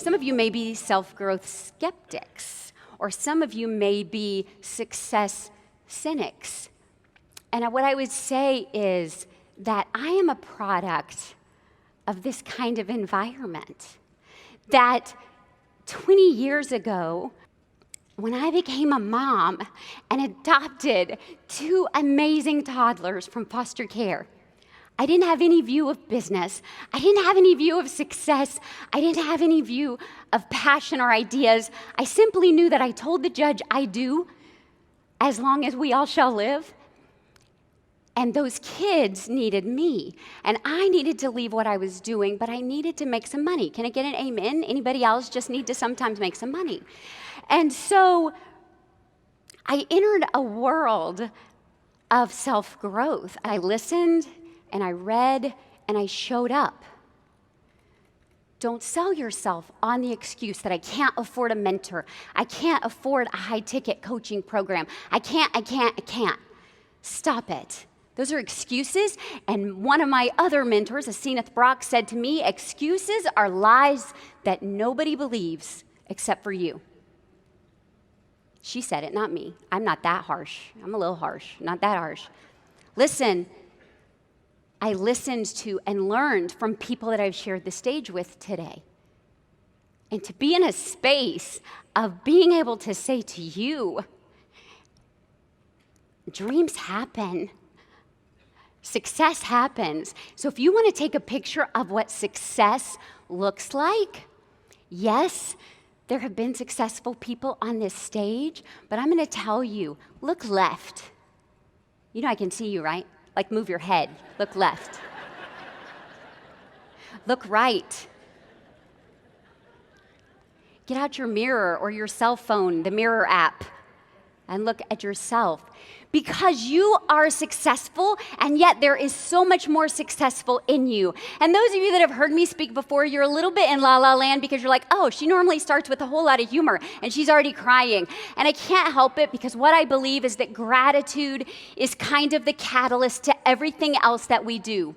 Some of you may be self-growth skeptics, or some of you may be success cynics. And what I would say is that I am a product of this kind of environment. That 20 years ago, when I became a mom and adopted 2 amazing toddlers from foster care, I didn't have any view of business. I didn't have any view of success. I didn't have any view of passion or ideas. I simply knew that I told the judge I do, as long as we all shall live. And those kids needed me. And I needed to leave what I was doing, but I needed to make some money. Can I get an amen? Anybody else just need to sometimes make some money? And so I entered a world of self-growth. I listened, and I read, and I showed up. Don't sell yourself on the excuse that I can't afford a mentor. I can't afford a high-ticket coaching program. I can't. Stop it. Those are excuses, and one of my other mentors, Aseneth Brock, said to me, excuses are lies that nobody believes except for you. She said it, not me. I'm not that harsh. I'm a little harsh, not that harsh. Listen, I listened to and learned from people that I've shared the stage with today. And to be in a space of being able to say to you, dreams happen. Success happens. So if you want to take a picture of what success looks like, yes, there have been successful people on this stage, but I'm going to tell you, look left. You know I can see you, right? Like move your head. Look left. Look right. Get out your mirror or your cell phone, the mirror app, and look at yourself. Because you are successful, and yet there is so much more successful in you. And those of you that have heard me speak before, you're a little bit in la-la land because you're like, oh, she normally starts with a whole lot of humor, and she's already crying. And I can't help it because what I believe is that gratitude is kind of the catalyst to everything else that we do.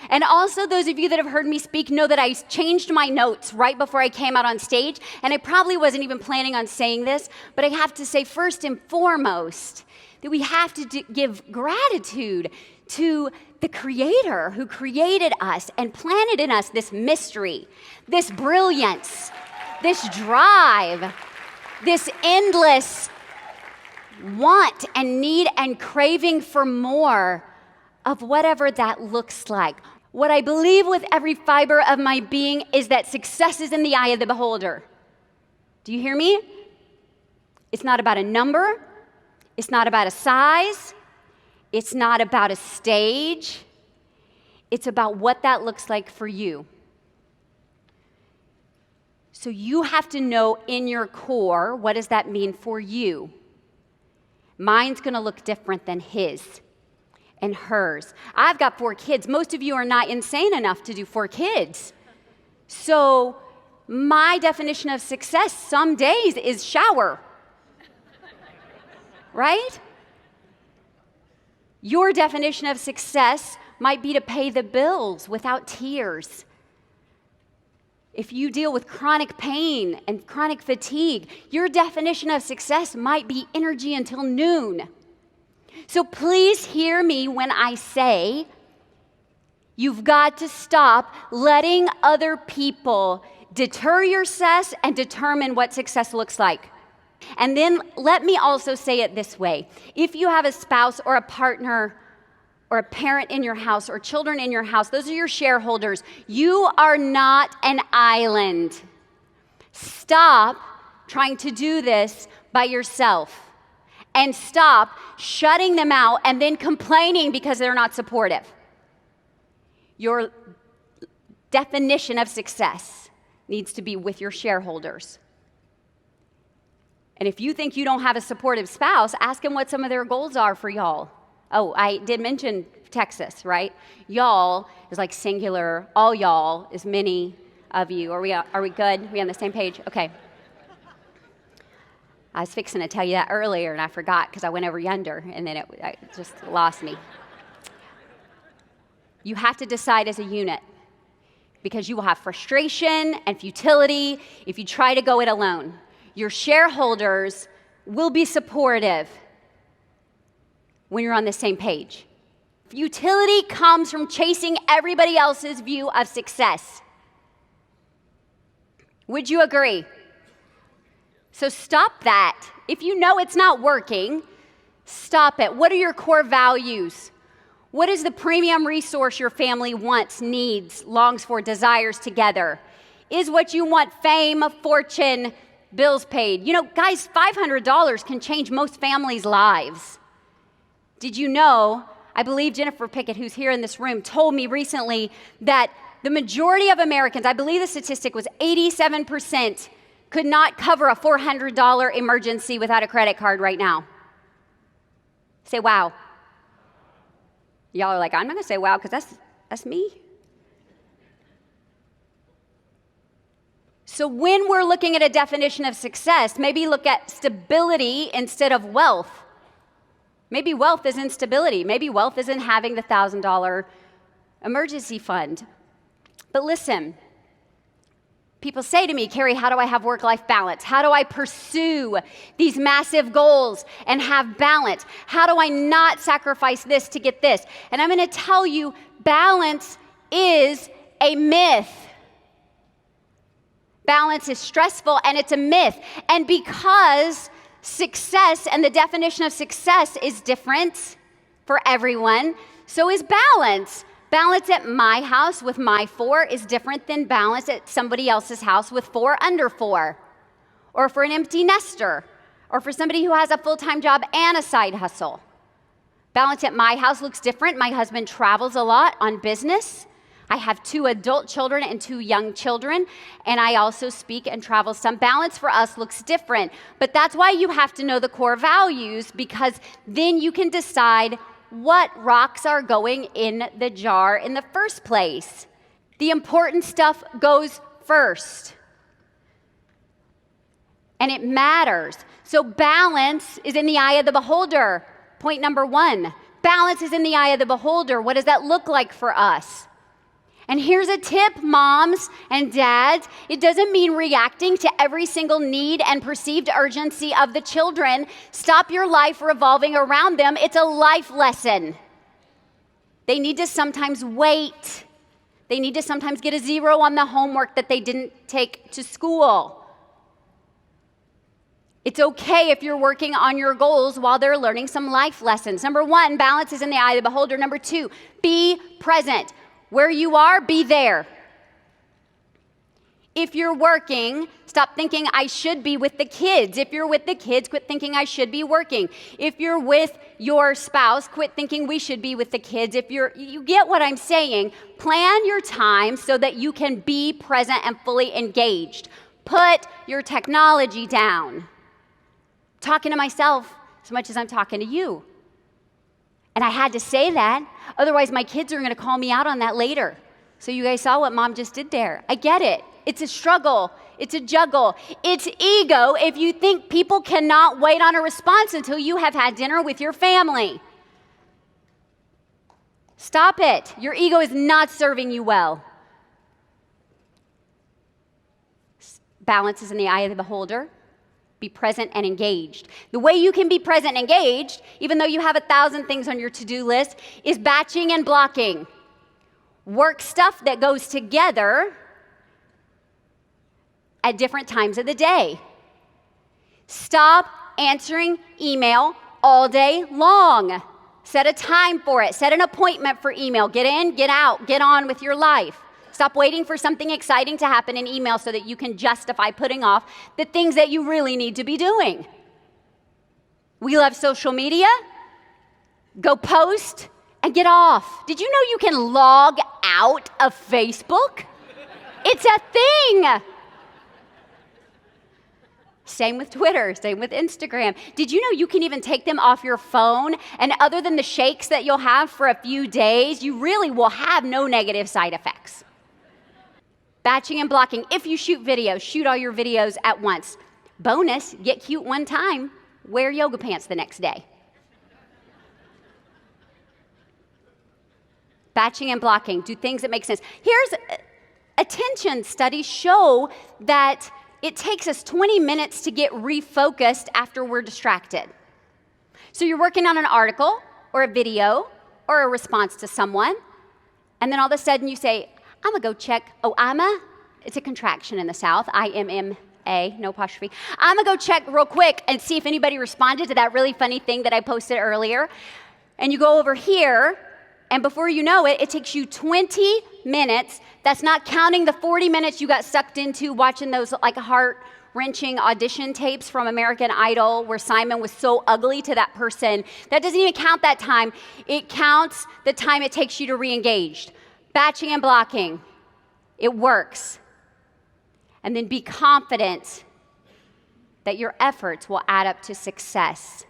And also, those of you that have heard me speak know that I changed my notes right before I came out on stage, and I probably wasn't even planning on saying this, but I have to say first and foremost that we have to give gratitude to the Creator who created us and planted in us this mystery, this brilliance, this drive, this endless want and need and craving for more of whatever that looks like. What I believe with every fiber of my being is that success is in the eye of the beholder. Do you hear me? It's not about a number. It's not about a size. It's not about a stage. It's about what that looks like for you. So you have to know in your core, what does that mean for you? Mine's going to look different than his and hers. I've got 4 kids. Most of you are not insane enough to do 4 kids. So my definition of success some days is shower. Right? Your definition of success might be to pay the bills without tears. If you deal with chronic pain and chronic fatigue, your definition of success might be energy until noon. So please hear me when I say you've got to stop letting other people deter your success and determine what success looks like. And then let me also say it this way. If you have a spouse or a partner or a parent in your house or children in your house, those are your shareholders. You are not an island. Stop trying to do this by yourself. And stop shutting them out and then complaining because they're not supportive. Your definition of success needs to be with your shareholders. And if you think you don't have a supportive spouse, ask them what some of their goals are for y'all. Oh, I did mention Texas, right? Y'all is like singular. All y'all is many of you. Are we good? Are we on the same page? Okay. I was fixing to tell you that earlier, and I forgot because I went over yonder, and then it just lost me. You have to decide as a unit. because you will have frustration and futility if you try to go it alone. Your shareholders will be supportive when you're on the same page. Futility comes from chasing everybody else's view of success. Would you agree? So stop that. If you know it's not working, stop it. What are your core values? What is the premium resource your family wants, needs, longs for, desires together? Is what you want fame, fortune, bills paid? You know, guys, $500 can change most families' lives. Did you know, I believe Jennifer Pickett, who's here in this room, told me recently that the majority of Americans, I believe the statistic was 87%, could not cover a $400 emergency without a credit card right now. Say wow. Y'all are like, I'm not going to say wow because that's me. So when we're looking at a definition of success, maybe look at stability instead of wealth. Maybe wealth is instability. Maybe wealth isn't having the $1,000 emergency fund. But listen, people say to me, Carrie, how do I have work-life balance? How do I pursue these massive goals and have balance? How do I not sacrifice this to get this? And I'm going to tell you, balance is a myth. Balance is stressful and it's a myth. And because success and the definition of success is different for everyone, so is balance. Balance at my house with my 4 is different than balance at somebody else's house with 4 under 4, or for an empty nester, or for somebody who has a full-time job and a side hustle. Balance at my house looks different. My husband travels a lot on business. I have 2 adult children and 2 young children, and I also speak and travel some. Balance for us looks different, but that's why you have to know the core values, because then you can decide what rocks are going in the jar in the first place. The important stuff goes first. And it matters. So balance is in the eye of the beholder. Point number 1. Balance is in the eye of the beholder. What does that look like for us? And here's a tip, moms and dads. It doesn't mean reacting to every single need and perceived urgency of the children. Stop your life revolving around them. It's a life lesson. They need to sometimes wait. They need to sometimes get a 0 on the homework that they didn't take to school. It's okay if you're working on your goals while they're learning some life lessons. Number 1, balance is in the eye of the beholder. Number 2, be present. Where you are, be there. If you're working, stop thinking I should be with the kids. If you're with the kids, quit thinking I should be working. If you're with your spouse, quit thinking we should be with the kids. You get what I'm saying. Plan your time so that you can be present and fully engaged. Put your technology down. Talking to myself as much as I'm talking to you. And I had to say that, otherwise my kids are going to call me out on that later. So you guys saw what mom just did there. I get it. It's a struggle. It's a juggle. It's ego if you think people cannot wait on a response until you have had dinner with your family. Stop it. Your ego is not serving you well. Balance is in the eye of the beholder. Be present and engaged. The way you can be present and engaged, even though you have 1,000 things on your to-do list, is batching and blocking. Work stuff that goes together at different times of the day. Stop answering email all day long. Set a time for it. Set an appointment for email. Get in, get out, get on with your life. Stop waiting for something exciting to happen in email so that you can justify putting off the things that you really need to be doing. We love social media. Go post and get off. Did you know you can log out of Facebook? It's a thing. Same with Twitter, same with Instagram. Did you know you can even take them off your phone? And other than the shakes that you'll have for a few days, you really will have no negative side effects. Batching and blocking. If you shoot videos, shoot all your videos at once. Bonus, get cute one time, wear yoga pants the next day. Batching and blocking. Do things that make sense. Here's attention studies show that it takes us 20 minutes to get refocused after we're distracted. So you're working on an article or a video or a response to someone, and then all of a sudden you say, I'm gonna go check, it's a contraction in the South, I-M-M-A, no apostrophe. I'm gonna go check real quick and see if anybody responded to that really funny thing that I posted earlier. And you go over here, and before you know it, it takes you 20 minutes. That's not counting the 40 minutes you got sucked into watching those like heart-wrenching audition tapes from American Idol where Simon was so ugly to that person. That doesn't even count that time. It counts the time it takes you to re-engage. Batching and blocking. It works. And then be confident that your efforts will add up to success.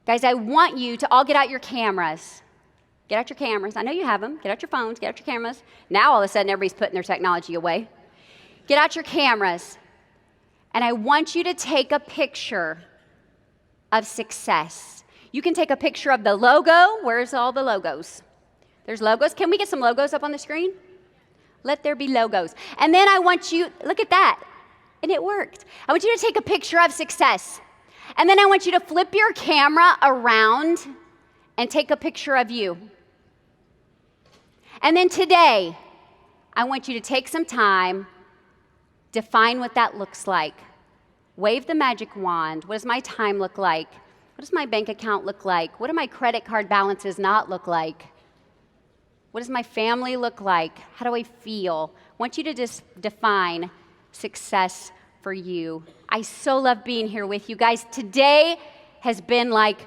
Guys, I want you to all get out your cameras. Get out your cameras. I know you have them. Get out your phones. Get out your cameras. Now, all of a sudden, everybody's putting their technology away. Get out your cameras. And I want you to take a picture of success. You can take a picture of the logo. Where's all the logos? There's logos. Can we get some logos up on the screen? Let there be logos. And then I want you, look at that. And it worked. I want you to take a picture of success. And then I want you to flip your camera around and take a picture of you. And then today, I want you to take some time, define what that looks like. Wave the magic wand. What does my time look like? What does my bank account look like? What do my credit card balances not look like? What does my family look like? How do I feel? I want you to just define success for you. I so love being here with you guys. Today has been like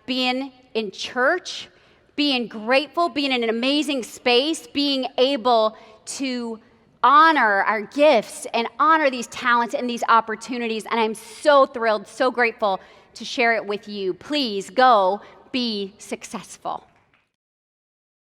being in church, being grateful, being in an amazing space, being able to honor our gifts and honor these talents and these opportunities. And I'm so thrilled, so grateful to share it with you. Please go be successful.